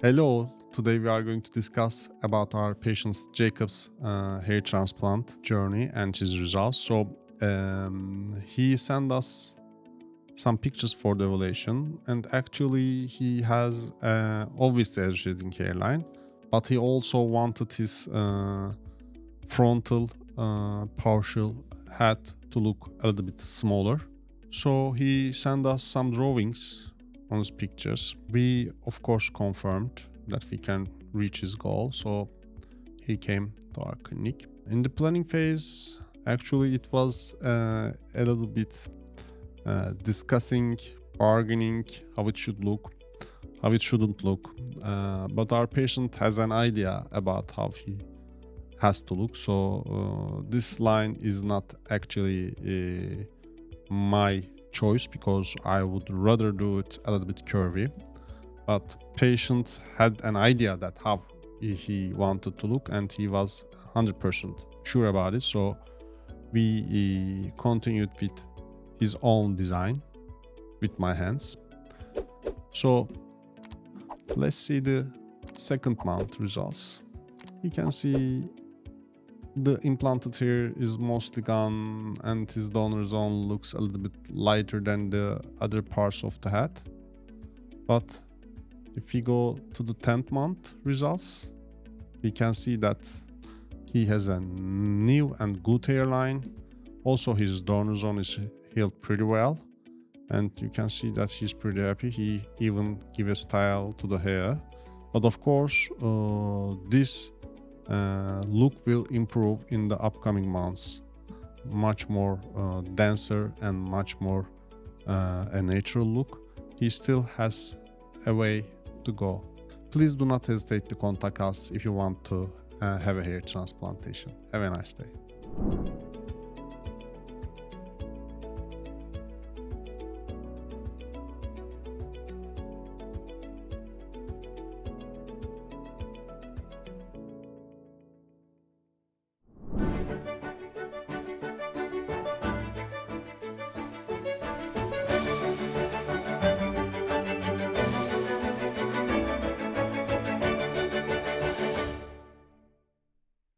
Hello, today we are going to discuss about our patient Jacob's hair transplant journey and his results. He sent us some pictures for the evaluation, and actually he has obviously a receding hairline, but he also wanted his frontal partial head to look a little bit smaller. So he sent us some drawings on his pictures. We of course confirmed that we can reach his goal, so he came to our clinic. In the planning phase, actually it was a little bit discussing, bargaining, how it should look, how it shouldn't look, but our patient has an idea about how he has to look, so this line is not actually my choice because I would rather do it a little bit curvy, but patient had an idea that how he wanted to look and he was 100% sure about it, so we continued with his own design with my hands. So let's see the second month results. You can see the implanted hair is mostly gone and his donor zone looks a little bit lighter than the other parts of the head. But if we go to the 10th month results, we can see that he has a new and good hairline. Also his donor zone is healed pretty well, and you can see that he's pretty happy. He even give a style to the hair. But of course this look will improve in the upcoming months, much more denser and much more a natural look. He still has a way to go. Please do not hesitate to contact us if you want to have a hair transplantation. Have a nice day.